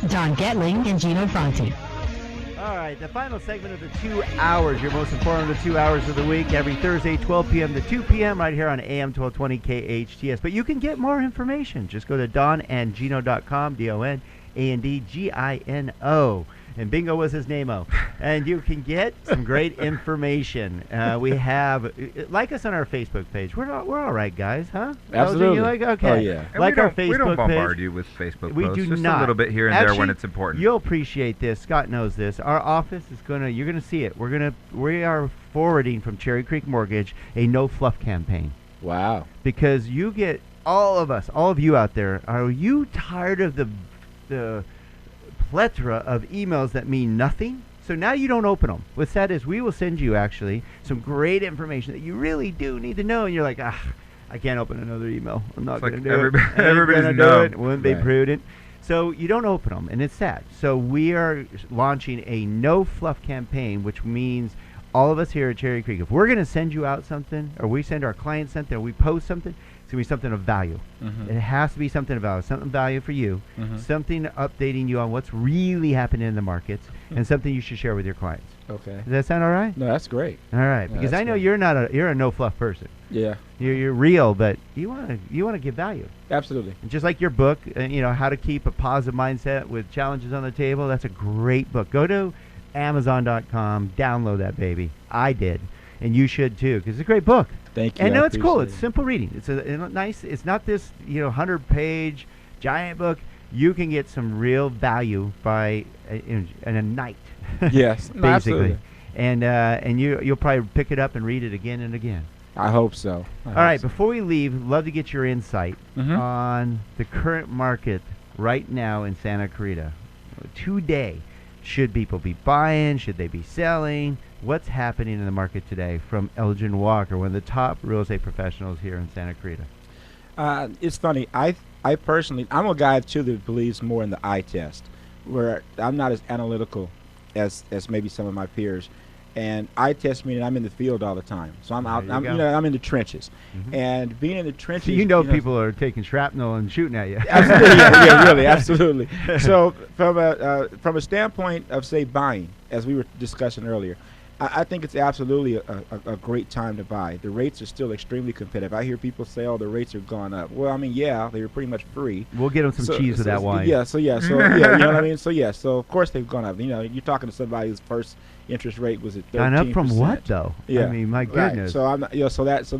Don Getling and Gino Franti. All right, the final segment of the 2 hours, your most informative 2 hours of the week, every Thursday, 12 p.m. to 2 p.m. right here on AM 1220 KHTS. But you can get more information. Just go to donandgino.com, DONANDGINO. And bingo was his name-o. And you can get some great information. We have, like us on our Facebook page. We're all right, guys, huh? Absolutely. You like? Okay. Oh, yeah. And Like our Facebook we don't bombard page. you with Facebook We posts. do Just not. a little bit here and there when it's important. You'll appreciate this. Scott knows this. Our office is you're gonna see it. We are forwarding from Cherry Creek Mortgage a no fluff campaign. Wow. Because you get all of you out there. Are you tired of the plethora of emails that mean nothing? So now you don't open them. What's sad is we will send you actually some great information that you really do need to know, and you're like, I can't open another email. I'm not going to do it. Everybody's no. It wouldn't be prudent. So you don't open them, and it's sad. So we are launching a no fluff campaign, which means all of us here at Cherry Creek, if we're going to send you out something, or we send our clients something, or we post something, it's going to be something of value. Mm-hmm. It has to be something of value, something of value for you, something updating you on what's really happening in the markets, and something you should share with your clients. Okay. Does that sound all right? No, that's great. All right, No, because that's I know great. you're a no fluff person. Yeah. You're real, but you want to give value. Absolutely. And just like your book, how to keep a positive mindset with challenges on the table. That's a great book. Go to Amazon.com, download that baby. I did, and you should too, because it's a great book. Thank you. And I no, it's cool. appreciate It's it. simple reading. It's a nice. It's not this 100-page giant book. You can get some real value by in a night. Yes. No, basically. absolutely. And you'll probably pick it up and read it again and again. I hope so. All right. Before we leave, love to get your insight on the current market right now in Santa Clarita today. Should people be buying? Should they be selling? What's happening in the market today from Elgin Walker, one of the top real estate professionals here in Santa Clarita? It's funny. I personally, I'm a guy too that believes more in the eye test, where I'm not as analytical as maybe some of my peers. And eye test meaning I'm in the field all the time, so I'm out. I'm in the trenches, and being in the trenches. So people are taking shrapnel and shooting at you. Absolutely, yeah, really, absolutely. So from a standpoint of say buying, as we were discussing earlier, I think it's absolutely a great time to buy. The rates are still extremely competitive. I hear people say, "Oh, the rates are gone up." Well, I mean, yeah, they were pretty much free. We'll get them some cheese with that wine. Yeah, so you know what I mean. So of course they've gone up. You're talking to somebody whose first interest rate was at 13%. Gone up from what though? Yeah, I mean, my goodness. Right. So that's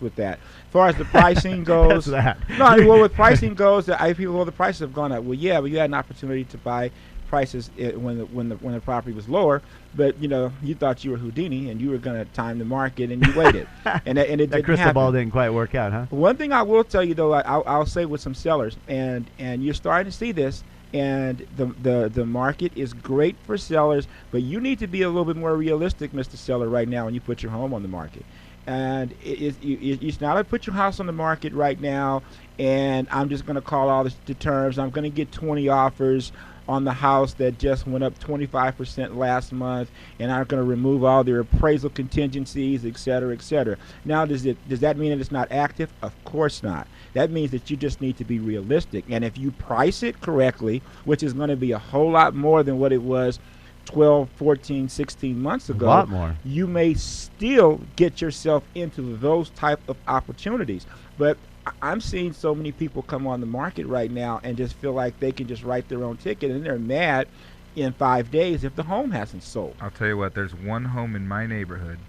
with that. As far as the pricing goes, that's that. No, I mean, well, with pricing goes, I feel the prices have gone up. Well, yeah, but you had an opportunity to buy prices when the property was lower, but you thought you were Houdini and you were going to time the market and you waited, and it that didn't crystal happen. ball didn't quite work out, huh? One thing I will tell you though, I'll say with some sellers, and you're starting to see this, and the market is great for sellers, but you need to be a little bit more realistic, Mr. Seller, right now when you put your home on the market. And it's not to put your house on the market right now, and I'm just going to call all the terms. I'm going to get 20 offers on the house that just went up 25% last month, and I'm going to remove all their appraisal contingencies, et cetera, et cetera. Now, does that mean that it's not active? Of course not. That means that you just need to be realistic. And if you price it correctly, which is going to be a whole lot more than what it was 12, 14, 16 months ago, a lot more, you may still get yourself into those type of opportunities. But I'm seeing so many people come on the market right now and just feel like they can just write their own ticket, and they're mad in 5 days if the home hasn't sold. I'll tell you what, there's one home in my neighborhood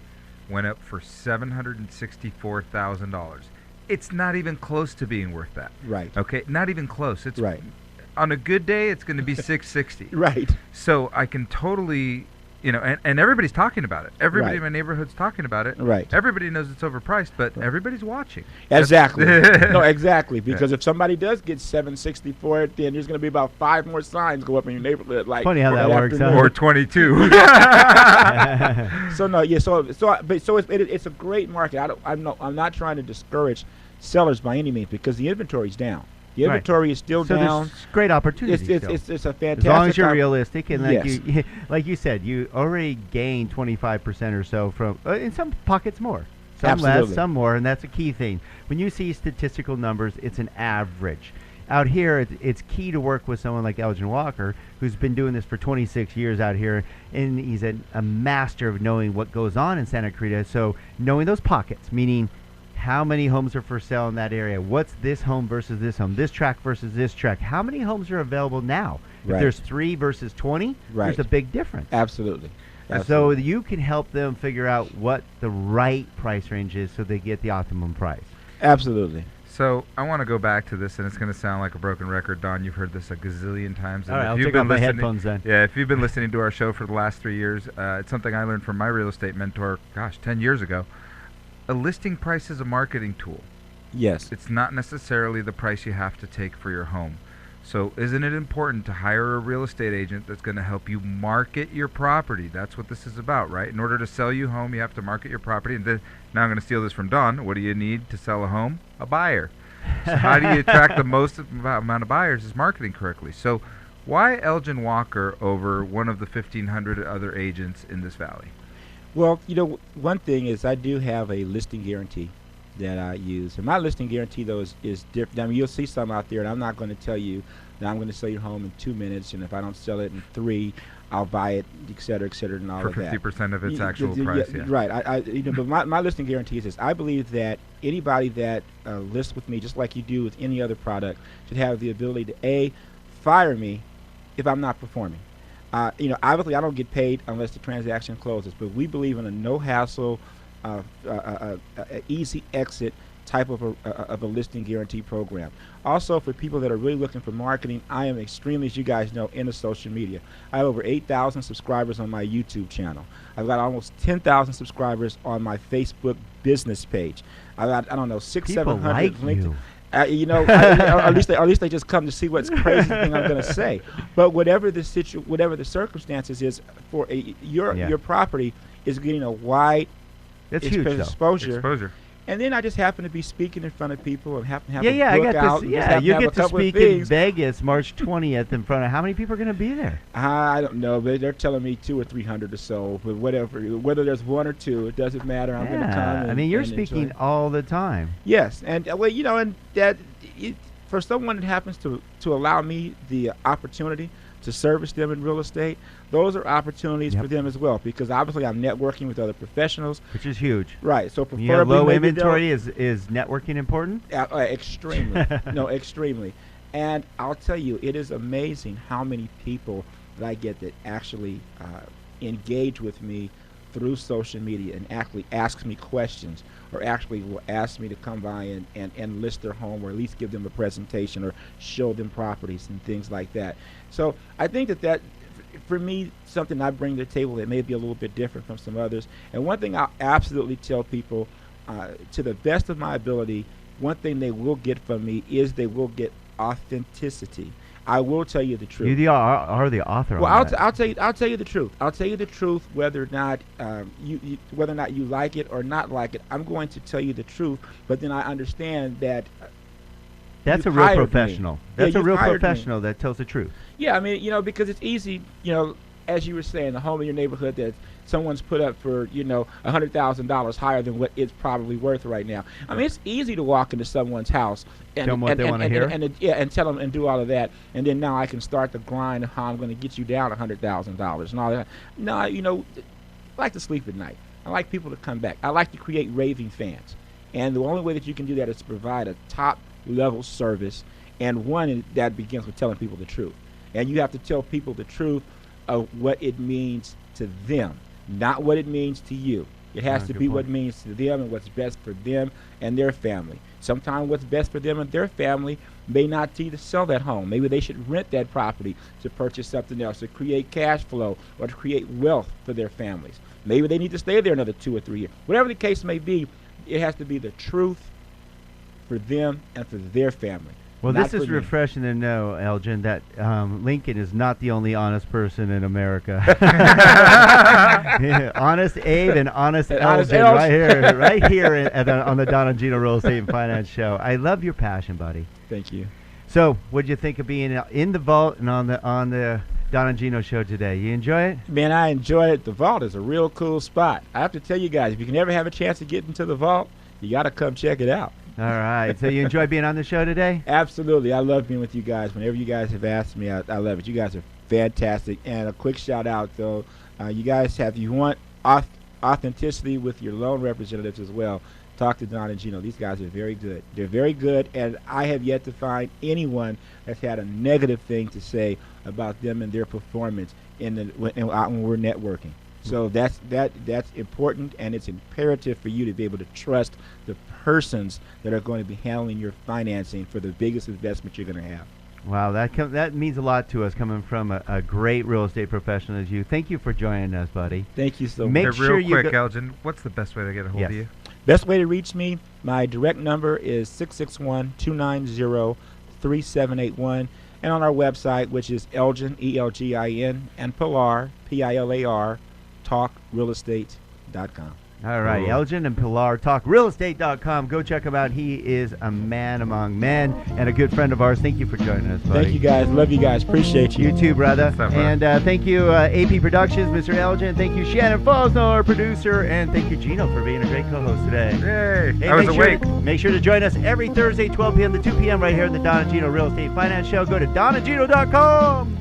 went up for $764,000. It's not even close to being worth that. Right. Okay, not even close. It's right. On a good day, it's going to be 660. Right. So I can totally, and everybody's talking about it. Everybody in my neighborhood's talking about it. Right. Everybody knows it's overpriced, but everybody's watching. Exactly. No, exactly. Because if somebody does get 760 for it, then there's going to be about 5 more signs go up in your neighborhood. Like funny how that works. Or 22. So no, yeah. So it's a great market. I'm not trying to discourage sellers by any means, because the inventory's down. The inventory is still down. There's great opportunities. It's a fantastic. As long as you're realistic, and yes. like you said, you already gained 25% or so from in some pockets more, some Absolutely. less, some more, and that's a key thing. When you see statistical numbers, it's an average. out here, it's key to work with someone like Elgin Walker, who's been doing this for 26 years out here, and he's a master of knowing what goes on in Santa Clarita. So knowing those pockets, meaning how many homes are for sale in that area, what's this home versus this home, this tract versus this tract, how many homes are available now? If there's 3 versus 20, there's a big difference. Absolutely. So you can help them figure out what the right price range is so they get the optimum price. Absolutely. So I want to go back to this, and it's going to sound like a broken record, Don. You've heard this a gazillion times. All right, I'll take off my headphones then. Yeah, if you've been listening to our show for the last 3 years, it's something I learned from my real estate mentor, 10 years ago. A listing price is a marketing tool. Yes. It's not necessarily the price you have to take for your home. So isn't it important to hire a real estate agent that's going to help you market your property? That's what this is about, right? In order to sell you home, you have to market your property. And now I'm going to steal this from Don. What do you need to sell a home? A buyer. So how do you attract the most amount of buyers? Is marketing correctly. So why Elgin Walker over one of the 1,500 other agents in this valley? Well, one thing is I do have a listing guarantee that I use. And my listing guarantee, though, is different. I mean, you'll see some out there, and I'm not going to tell you that I'm going to sell your home in 2 minutes, and if I don't sell it in 3, I'll buy it, et cetera, and all of that. For 50% of its actual price, yeah. Right. But my listing guarantee is this. I believe that anybody that lists with me, just like you do with any other product, should have the ability to, A, fire me if I'm not performing. Obviously, I don't get paid unless the transaction closes, but we believe in a no-hassle, easy exit type of a listing guarantee program. Also, for people that are really looking for marketing, I am extremely, as you guys know, into social media. I have over 8,000 subscribers on my YouTube channel. I've got almost 10,000 subscribers on my Facebook business page. I've got, 600-700 like LinkedIn. At least they just come to see what's crazy thing I'm going to say. But whatever the circumstances is for your property is getting a wide exposure. And then I just happen to be speaking in front of people and happen to have a book out. You get to speak in Vegas March 20th in front of how many people are going to be there? I don't know, but they're telling me 200 or 300 or so. But whether there's 1 or 2, it doesn't matter. I'm going to come. You're speaking all the time. Yes, and and that for someone that happens to allow me the opportunity to service them in real estate, those are opportunities for them as well, because obviously I'm networking with other professionals, which is huge. Right. So preferably, you have low inventory. Is networking important? Extremely. No, extremely. And I'll tell you, it is amazing how many people that I get that actually engage with me through social media and actually asks me questions, or actually will ask me to come by and list their home, or at least give them a presentation or show them properties and things like that. So I think that for me, something I bring to the table that may be a little bit different from some others. And one thing I'll absolutely tell people, to the best of my ability, one thing they will get from me is they will get authenticity. I will tell you the truth. You are the author. Well, I'll tell you the truth. I'll tell you the truth, whether or not you like it or not like it. I'm going to tell you the truth, but then I understand that. That's a real professional. That's a real professional that tells the truth. Yeah, because it's easy, as you were saying, the home in your neighborhood that someone's put up for, $100,000 higher than what it's probably worth right now. I mean, it's easy to walk into someone's house and tell them what they want to hear, and tell them and do all of that, and then now I can start the grind of how I'm going to get you down $100,000 and all that. No, I like to sleep at night. I like people to come back. I like to create raving fans, and the only way that you can do that is to provide a top-level service, and one that begins with telling people the truth. And you have to tell people the truth of what it means to them, not what it means to you. It has to be what it means to them and what's best for them and their family. Sometimes what's best for them and their family may not be to sell that home. Maybe they should rent that property to purchase something else, to create cash flow or to create wealth for their families. Maybe they need to stay there another 2 or 3 years. Whatever the case may be, it has to be the truth for them and for their family. Well, this is refreshing to know, Elgin, that Lincoln is not the only honest person in America. Yeah, honest Abe and honest Elgin right here on the Don and Gino Real Estate and Finance Show. I love your passion, buddy. Thank you. So, what'd you think of being in the vault and on the Don and Gino Show today? You enjoy it? Man, I enjoy it. The vault is a real cool spot. I have to tell you guys, if you can ever have a chance to get into the vault, you got to come check it out. All right. So you enjoy being on the show today? Absolutely. I love being with you guys. Whenever you guys have asked me, I love it. You guys are fantastic. And a quick shout out, though. You guys have, if you want authenticity with your loan representatives as well, talk to Don and Gino. These guys are very good. They're very good, and I have yet to find anyone that's had a negative thing to say about them and their performance when we're networking. So that's important, and it's imperative for you to be able to trust the persons that are going to be handling your financing for the biggest investment you're going to have. Wow, that means a lot to us coming from a great real estate professional as you. Thank you for joining us, buddy. Thank you so much. Make Hey, sure real you quick, Elgin, what's the best way to get a hold Yes. of you? Best way to reach me, my direct number is 661-290-3781, and on our website, which is Elgin, E-L-G-I-N, and Pilar, P-I-L-A-R, talkrealestate.com. All right, Cool. Elgin and Pilar, talkrealestate.com. Go check him out. He is a man among men and a good friend of ours. Thank you for joining us, buddy. Thank you, guys. Love you guys. Appreciate you. You too, brother. What's up, brother? And thank you, AP Productions, Mr. Elgin. Thank you, Shannon Fosno, our producer. And thank you, Gino, for being a great co-host today. Yay! Hey, I was make sure- awake. Make sure to join us every Thursday, 12 p.m. to 2 p.m. right here in the Don and Gino Real Estate Finance Show. Go to donandgino.com.